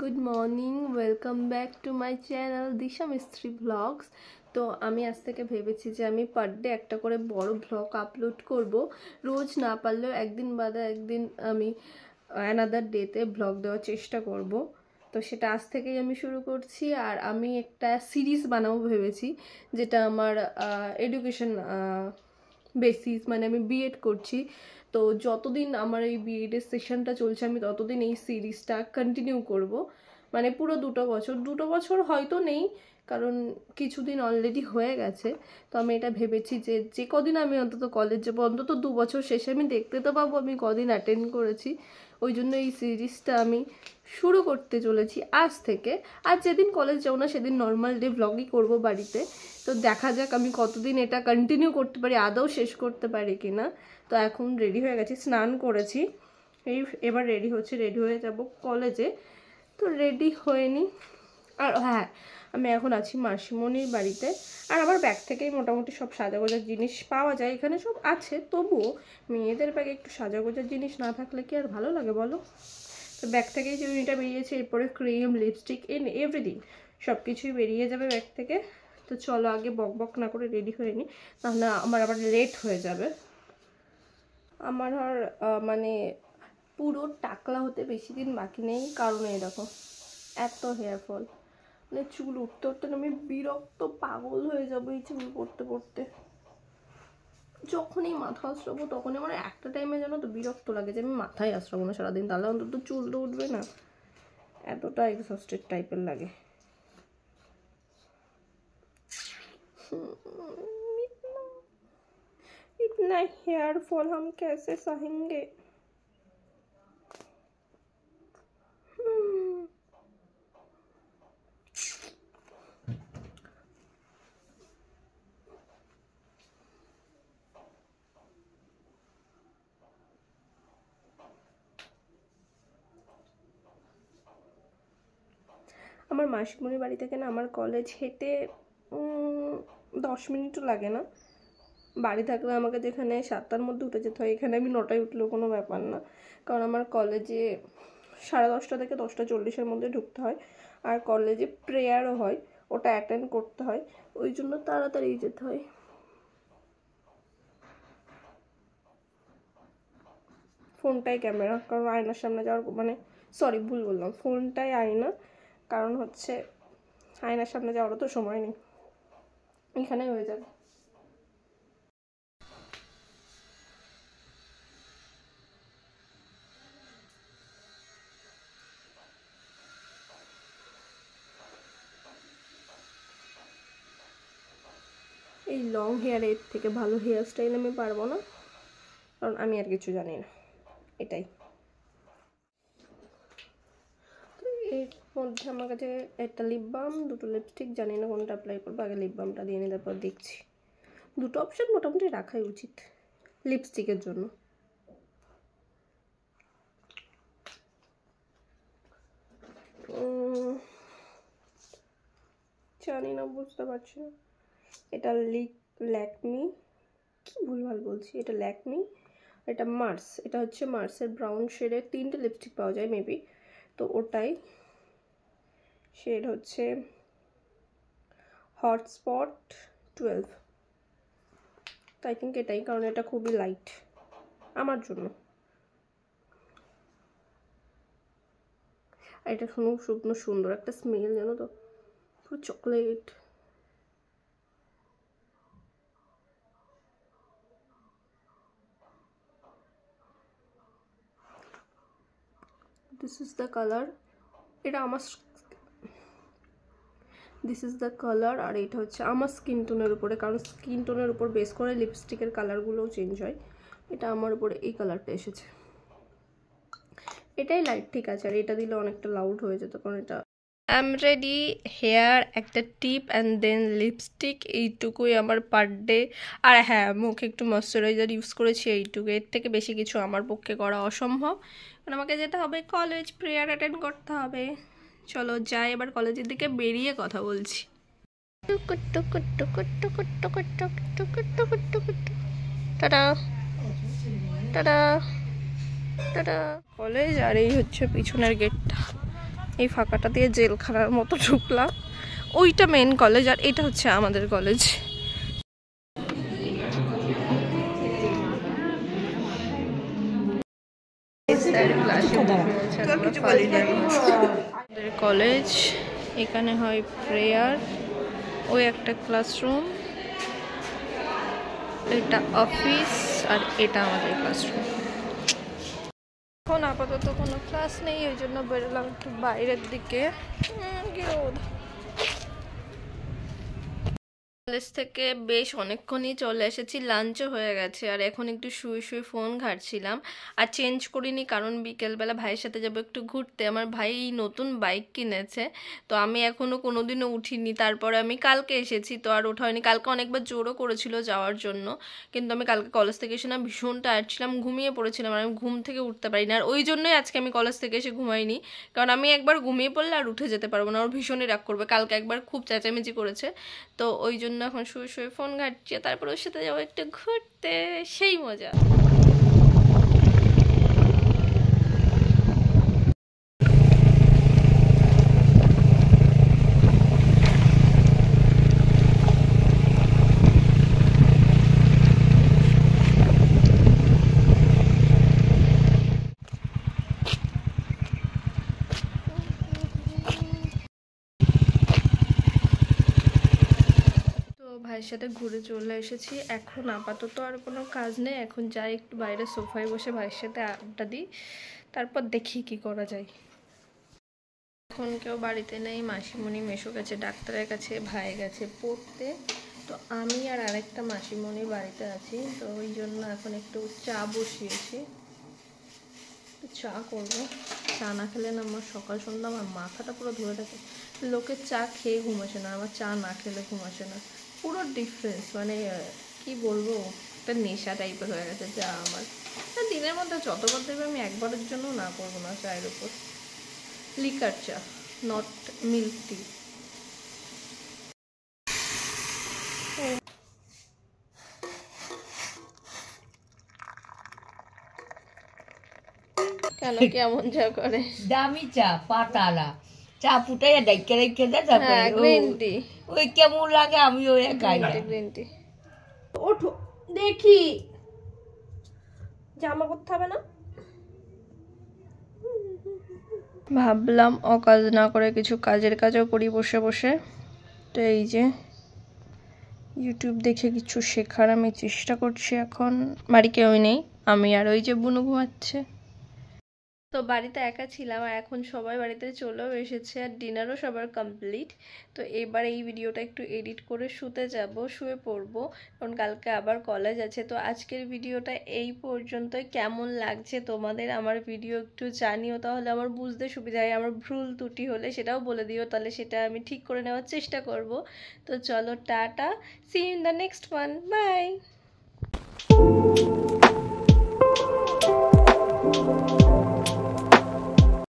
Good morning, welcome back to my channel Disha Mistry blogs. তো আমি আজ থেকে ভেবেছি যে আমি পার ডে একটা করে বড় ব্লগ আপলোড করব। রোজ না পারলেও একদিন বাদে একদিন আমি অ্যানাদার ডেতে ব্লগ দেওয়ার চেষ্টা করব। তো সেটা আজ থেকেই আমি শুরু করছি। আর আমি একটা সিরিজ বানাবো ভেবেছি, যেটা আমার এডুকেশন বেসিস, মানে আমি বিএড করছি। তো যতদিন আমার এই বিএডের সেশনটা চলছে আমি ততদিন এই সিরিজটা কন্টিনিউ করব। মানে পুরো 2 বছর হয়তো নেই, কারণ কিছুদিন অলরেডি হয়ে গেছে। তো আমি এটা ভেবেছি যে যে কদিন আমি অন্তত কলেজ যাবো, অন্তত 2 বছর শেষে আমি দেখতে তো পাবো আমি কদিন অ্যাটেন্ড করেছি। ওই জন্য এই সিরিজটা আমি শুরু করতে চলেছি আজ থেকে। আর যেদিন কলেজ যাবো না সেদিন নর্মাল ডে ব্লগই করবো বাড়িতে। তো দেখা যাক আমি কতদিন এটা কন্টিনিউ করতে পারি, আদৌ শেষ করতে পারি কি না। তো এখন রেডি হয়ে গেছি, স্নান করেছি, এবার রেডি হয়ে যাব কলেজে। তো রেডি হয়ে নিই। আর হ্যাঁ, আমি এখন আছি মাসিমণির বাড়িতে। আর আমার ব্যাগ থেকেই মোটামুটি সব সাজাগোজার জিনিস পাওয়া যায়, এখানে সব আছে। তবুও মেয়েদের ব্যাগে একটু সাজাগোজার জিনিস না থাকলে কি আর ভালো লাগে বলো। তো ব্যাগ থেকেই যে ইউনিটটা বেরিয়েছে, এরপরে ক্রিম, লিপস্টিক, এভরিথিং সব কিছুই বেরিয়ে যাবে ব্যাগ থেকে। তো চলো আগে বক বক না করে রেডি হয়ে নিই, তাহলে আমার আবার লেট হয়ে যাবে। আমার আর মানে পুরো টাকলা হতে বেশি দিন বাকি নেই, কারণ এই দেখো এত হেয়ার ফল, মানে চুল উঠতে উঠতে আমি বিরক্ত পাগল হয়ে যাবো এই চুল পড়তে পড়তে। যখনই মাথা আঁচড়াবো তখনই আমার একটা টাইমে যেন তো বিরক্ত লাগে যে আমি মাথায় আঁচড়াবো না সারাদিন, তাহলে অন্তত চুল তো উঠবে না। এতটা এক্সস্টেড টাইপের লাগে। इतना हेयर फॉल हम कैसे सहेंगे। আমার মাসিমণির বাড়ি থেকে না আমার কলেজ হেঁটে 10 মিনিটও লাগে না। বাড়ি থাকলে আমাকে যেখানে 7টার মধ্যে উঠে যেতে হয়, এখানে আমি 9টায় উঠলেও কোনো ব্যাপার না, কারণ আমার কলেজে 10:30 থেকে 10:40-এর মধ্যে ঢুকতে হয়। আর কলেজে প্রেয়ারও হয়, ওটা অ্যাটেন্ড করতে হয়, ওই জন্য তাড়াতাড়ি যেতে হয়। ফোনটাই ক্যামেরা, কারণ আয়নার সামনে যাওয়ার মানে সরি ভুল বললাম, ফোনটাই আয়না, কারণ হচ্ছে আয়নার সামনে যাওয়ারও তো সময় নেই, এখানেই হয়ে যাবে। এই লং হেয়ারের থেকে ভালো হেয়ার স্টাইল আমি পারবো না, কারণ আমি আর কিছু জানি না, এটাই। তো এর মধ্যে আমার কাছে একটা লিপ বাম, দুটো লিপস্টিক, জানি না কোনটা অ্যাপ্লাই করবো, আগে লিপ বামটা দিয়ে নিই তারপর দেখছি। দুটো অপশান মোটামুটি রাখাই উচিত লিপস্টিকের জন্য। জানি না, বুঝতে পারছি না। এটা ল্যাকমি, কি ভুলভাল বলছি, এটা ল্যাকমি, এটা মার্স, এটা হচ্ছে মার্সের ব্রাউন শেডের 3টে লিপস্টিক পাওয়া যায় মেবি, তো ওটাই শেড হচ্ছে হটস্পট 12। তো আই থিঙ্ক এটাই, কারণ এটা খুবই লাইট আমার জন্য। আর এটা শুকনো সুন্দর একটা স্মেল, জানো তো, পুরো chocolate. This is the colour, এটা আমার দিস ইজ দ্য কালার। আর এটা হচ্ছে আমার স্কিন টোনের উপরে, কারণ স্কিন টোনের উপর বেস করে লিপস্টিকের কালারগুলোও চেঞ্জ হয়। এটা আমার উপরে এই কালারটা এসেছে, এটাই লাইট, ঠিক আছে। আর এটা দিলে অনেকটা লাউড হয়ে যেত, কারণ এটা আই এম রেডি। হেয়ার, একটা টিপ অ্যান্ড দেন লিপস্টিক, এইটুকুই আমার পার ডে। আর হ্যাঁ, মুখে একটু ময়শ্চারাইজার ইউজ করেছি, এইটুকু, এর থেকে বেশি কিছু আমার পক্ষে করা অসম্ভব, কারণ আমাকে যেতে হবে কলেজ, প্রেয়ার অ্যাটেন্ড করতে হবে। চলো যাই, এবার কলেজের দিকে বেরিয়ে কথা বলছি। Tata tata tata. কলেজ, আর এই হচ্ছে পিছনের গেটটা। এই ফাঁকাটা দিয়ে জেলখানার মতো ঢুকলাম। ওইটা মেন কলেজ আর এটা হচ্ছে আমাদের কলেজ। কলেজ, এখানে হয় প্রেয়ার, ওই একটা ক্লাসরুম, এটা অফিস আর এটা আমাদের ক্লাসরুম। এখন আপাতত কোনো ক্লাস নেই, ওই জন্য বেরোলাম একটু বাইরের দিকে। কি রোদ। কলেজ থেকে বেশ অনেকক্ষণই চলে এসেছি, লাঞ্চও হয়ে গেছে, আর এখন একটু শুয়ে শুয়ে ফোন ঘাঁটছিলাম। আর চেঞ্জ করিনি কারণ বিকেলবেলা ভাইয়ের সাথে যাবো একটু ঘুরতে। আমার ভাই নতুন বাইক কিনেছে, তো আমি এখনও কোনোদিনও উঠিনি। তারপরে আমি কালকে এসেছি, তো আর ওঠা হয়নি। কালকে অনেকবার জোরও করেছিল যাওয়ার জন্য, কিন্তু আমি কালকে কলেজ থেকে এসে না ভীষণ টায়ার্ড ছিলাম, ঘুমিয়ে পড়েছিলাম, আর আমি ঘুম থেকে উঠতে পারি না। আর ওই জন্যই আজকে আমি কলেজ থেকে এসে ঘুমাইনি, কারণ আমি একবার ঘুমিয়ে পড়লে আর উঠে যেতে পারবো না, ওর ভীষণই রাগ করবে। কালকে একবার খুব চেঁচামেচি করেছে, তো ওই জন্য এখন শুয়ে শুয়ে ফোন ঘাঁটছি। তারপর ওর সাথে যাবো একটু ঘুরতে, সেই মজা। ভাইয়ের সাথে ঘুরে চলে এসেছি। এখন আপাতত আর কোনো কাজ নেই, এখন যাই একটু বাইরে সোফায় বসে ভাইয়ের সাথে আড্ডা দিই, তারপর দেখি কি করা যায়। এখন কেউ বাড়িতে নেই, মাসিমণি মেশো গেছে ডাক্তারের কাছে, ভাই গেছে পড়তে, তো আমি আর আরেকটা মাসিমণি বাড়িতে আছি। তো ওই জন্য এখন একটু চা বসিয়েছি, চা করবো। চা না খেলে না আমার সকাল সন্ধ্যা আমার মাথাটা পুরো ধরে থাকে। লোকের চা খেয়ে ঘুম আসে না, আমার চা না খেলে ঘুম আসে না। পুরো ডিফারেন্স, মানে কি বলবো, একটা নেশা টাইপের হয়ে গেছে চা আমার। দিনের মধ্যে যতবার দেবে আমি একবারের জন্য না করবো না চায়ের উপর। লিকার চা, নট মিল্ক টি। কেন কেমন চা করে? দামি চা, পাতালা চা ফুটাইয়া ডাইকে রেখে দেয়, তারপরে গ্রিন টি। ওই কেমন লাগে আমি ওই খাই না। Green tea. ওঠো দেখি, জামা করতে হবে না। ভাবলাম অকাজ না করে কিছু কাজের কাজও করি বসে বসে। তো এই যে ইউটিউব দেখে কিছু শেখার আমি চেষ্টা করছি। এখন বাড়ি কেউই নেই, আমি আর ওই যে বুনু ঘুমাচ্ছে। তো বাড়িতে একা ছিলাম, আর এখন সবাই বাড়িতে চলেও এসেছে, আর ডিনারও সবার কমপ্লিট। তো এবার এই ভিডিওটা একটু এডিট করে শুতে যাব, শুয়ে পড়বো, কারণ কালকে আবার কলেজ আছে। তো আজকের ভিডিওটা এই পর্যন্তই। কেমন লাগছে তোমাদের আমার ভিডিও একটু জানিও, তাহলে আমার বুঝতে সুবিধা হয়। আমার ভুল ত্রুটি হলে সেটাও বলে দিও, তাহলে সেটা আমি ঠিক করে নেওয়ার চেষ্টা করব। তো চলো টাটা, see you in the next one, by.